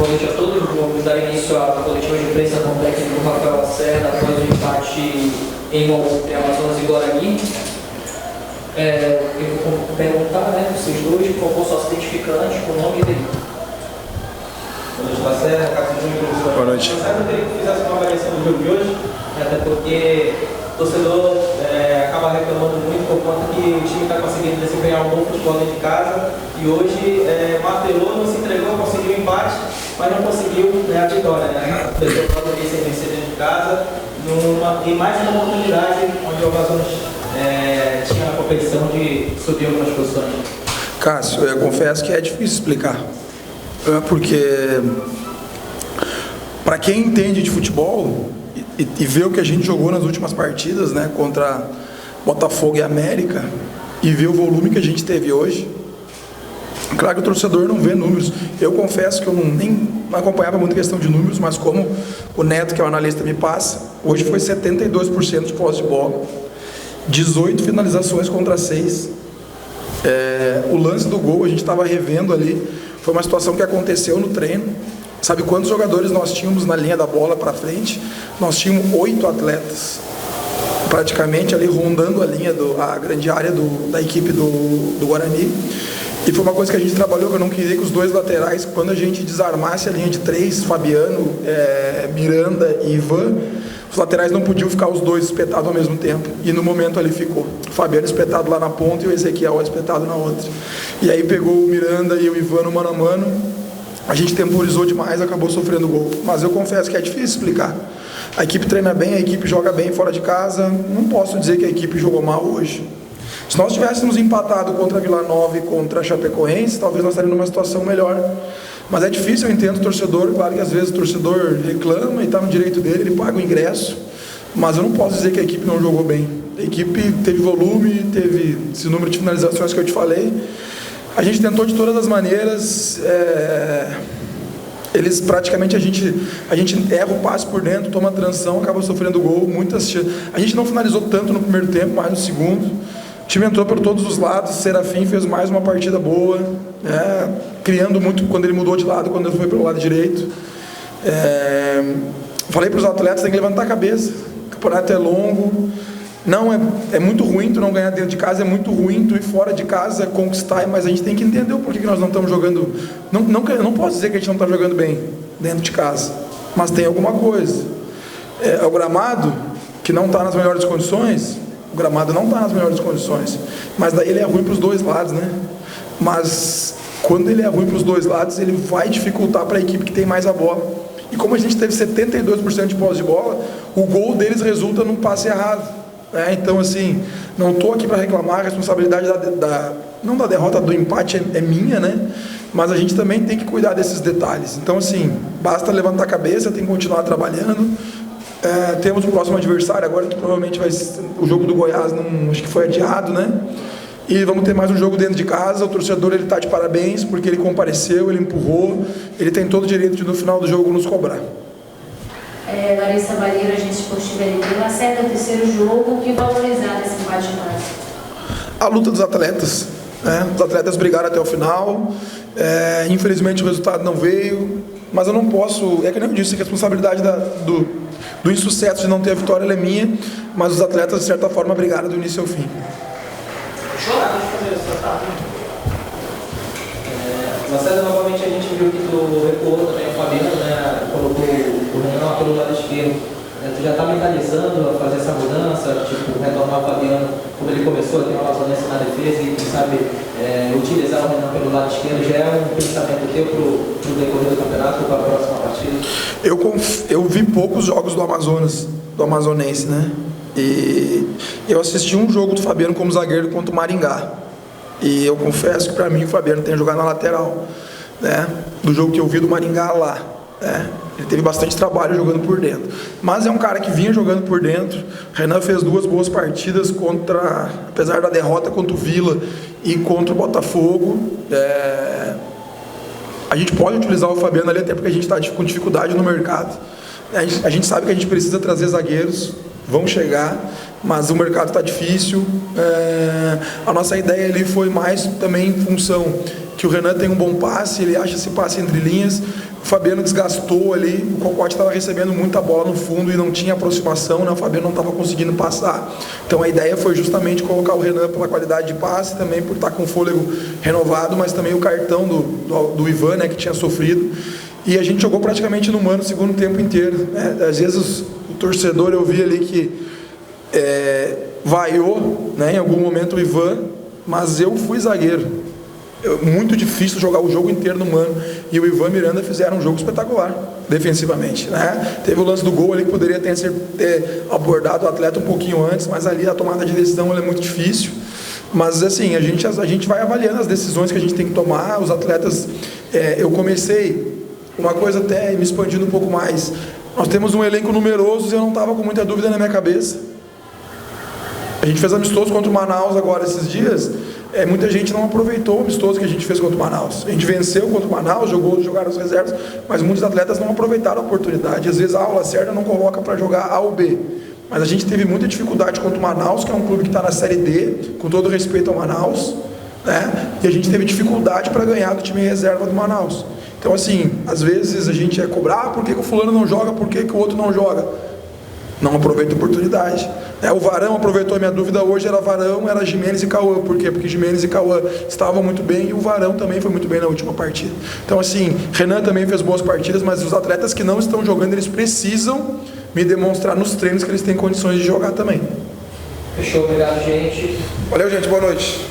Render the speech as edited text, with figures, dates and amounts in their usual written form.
noite a todos. Vamos dar início à coletiva de imprensa com o técnico Rafael Lacerda após o empate em Amazonas e Guarani. Eu vou perguntar, vocês dois, por favor, só se identificante, com o nome dele. Boa noite, Lacerda, Cássio Júnior, professor. Boa noite. Eu queria que fizesse uma avaliação do jogo de hoje, até porque o torcedor acaba reclamando muito por conta que o time está conseguindo desempenhar um bom futebol dentro de casa e hoje martelou, não se entregou, conseguiu o empate, mas não conseguiu a vitória. O resultado ali sem vencer dentro de casa, em mais uma oportunidade onde o Amazonas tinha a competição de subir algumas posições. Cássio, eu confesso que é difícil explicar, porque para quem entende de futebol e vê o que a gente jogou nas últimas partidas, contra Botafogo e América, e vê o volume que a gente teve hoje, claro que o torcedor não vê números. Eu confesso que eu nem acompanhava muito questão de números, mas como o Neto, que é o analista, me passa, hoje foi 72% de posse de bola, 18 finalizações contra 6. O lance do gol, a gente estava revendo ali, foi uma situação que aconteceu no treino. Sabe quantos jogadores nós tínhamos na linha da bola para frente? Nós tínhamos 8 atletas, praticamente ali rondando a grande área da equipe do Guarani. E foi uma coisa que a gente trabalhou, que eu não queria que os dois laterais, quando a gente desarmasse a linha de 3, Fabiano, Miranda e Ivan, os laterais não podiam ficar os dois espetados ao mesmo tempo. E no momento ali ficou o Fabiano espetado lá na ponta e o Ezequiel espetado na outra. E aí pegou o Miranda e o Ivan no mano a mano. A gente temporizou demais, acabou sofrendo gol. Mas eu confesso que é difícil explicar. A equipe treina bem, a equipe joga bem fora de casa. Não posso dizer que a equipe jogou mal hoje. Se nós tivéssemos empatado contra a Vila Nova e contra a Chapecoense, talvez nós estaríamos numa situação melhor. Mas é difícil, eu entendo o torcedor. Claro que às vezes o torcedor reclama e está no direito dele, ele paga o ingresso. Mas eu não posso dizer que a equipe não jogou bem. A equipe teve volume, teve esse número de finalizações que eu te falei. A gente tentou de todas as maneiras, eles praticamente a gente erra o passe por dentro, toma a transição, acaba sofrendo gol, a gente não finalizou tanto no primeiro tempo, mais no segundo. O time entrou por todos os lados, Serafim fez mais uma partida boa, criando muito quando ele mudou de lado, quando ele foi pelo lado direito. Falei para os atletas, tem que levantar a cabeça, o campeonato é longo. Não, é muito ruim tu não ganhar dentro de casa, é muito ruim tu ir fora de casa, conquistar, mas a gente tem que entender o porquê que nós não estamos jogando. Não posso dizer que a gente não está jogando bem dentro de casa, mas tem alguma coisa. O gramado, que não está nas melhores condições, mas daí ele é ruim para os dois lados, Mas quando ele é ruim para os dois lados, ele vai dificultar para a equipe que tem mais a bola. E como a gente teve 72% de posse de bola, o gol deles resulta num passe errado. Então, assim, não estou aqui para reclamar, a responsabilidade não da derrota, do empate é minha, mas a gente também tem que cuidar desses detalhes. Então, assim, basta levantar a cabeça, tem que continuar trabalhando. Temos o próximo adversário agora, que provavelmente vai ser o jogo do Goiás, acho que foi adiado, E vamos ter mais um jogo dentro de casa. O torcedor está de parabéns, porque ele compareceu, ele empurrou, ele tem todo o direito de no final do jogo nos cobrar. Larissa Barreira, agência esportiva LB. Lacerda, o terceiro jogo, o que valorizar nesse empate de nós? A luta dos atletas. Os atletas brigaram até o final. Infelizmente o resultado não veio, mas eu não posso, que nem eu disse, a responsabilidade do insucesso de não ter a vitória é minha, mas os atletas de certa forma brigaram do início ao fim. Lacerda, novamente a gente viu que tu recuou também o Fabiano, colocou o Renan pelo lado esquerdo. Tu já está mentalizando a fazer essa mudança, retornar o Fabiano como ele começou aqui no Amazonas na defesa e, quem sabe, utilizar o Renan pelo lado esquerdo, já é um pensamento teu para o decorrer do campeonato, para a próxima partida? Eu vi poucos jogos do Amazonas, do Amazonense, E eu assisti um jogo do Fabiano como zagueiro contra o Maringá. E eu confesso que para mim o Fabiano tem jogado na lateral, do jogo que eu vi do Maringá lá. Ele teve bastante trabalho jogando por dentro. Mas é um cara que vinha jogando por dentro. Renan fez 2 boas partidas apesar da derrota contra o Vila e contra o Botafogo. A gente pode utilizar o Fabiano ali até porque a gente está com dificuldade no mercado. A gente sabe que a gente precisa trazer zagueiros, vão chegar, mas o mercado está difícil. A nossa ideia ali foi mais também em função que o Renan tem um bom passe, ele acha esse passe entre linhas, O Fabiano desgastou ali, o Cocote estava recebendo muita bola no fundo e não tinha aproximação, né? O Fabiano não estava conseguindo passar. Então a ideia foi justamente colocar o Renan pela qualidade de passe, também por estar com o fôlego renovado, mas também o cartão do Ivan, né, que tinha sofrido. E a gente jogou praticamente no mano o segundo tempo inteiro, né? Às vezes o torcedor, eu vi ali que vaiou, né, em algum momento o Ivan, mas eu fui zagueiro. Muito difícil jogar o jogo inteiro no mano, e o Ivan e Miranda fizeram um jogo espetacular defensivamente, né? Teve o lance do gol ali que poderia ter abordado o atleta um pouquinho antes, mas ali a tomada de decisão é muito difícil. Mas assim, a gente vai avaliando as decisões que a gente tem que tomar. Os atletas, eu comecei uma coisa até me expandindo um pouco mais. Nós temos um elenco numeroso e eu não estava com muita dúvida na minha cabeça. A gente fez amistoso contra o Manaus agora esses dias. Muita gente não aproveitou o amistoso que a gente fez contra o Manaus. A gente venceu contra o Manaus, jogaram as reservas, mas muitos atletas não aproveitaram a oportunidade. Às vezes a aula certa não coloca para jogar A ou B. Mas a gente teve muita dificuldade contra o Manaus, que é um clube que está na Série D, com todo respeito ao Manaus, né? E a gente teve dificuldade para ganhar do time reserva do Manaus. Então assim, às vezes a gente cobrar, por que o fulano não joga, por que o outro não joga? Não aproveita a oportunidade. O Varão aproveitou, a minha dúvida hoje era Varão, era Gimenez e Cauã. Por quê? Porque Gimenez e Cauã estavam muito bem e o Varão também foi muito bem na última partida. Então assim, Renan também fez boas partidas, mas os atletas que não estão jogando, eles precisam me demonstrar nos treinos que eles têm condições de jogar também. Fechou, obrigado, gente. Valeu, gente, boa noite.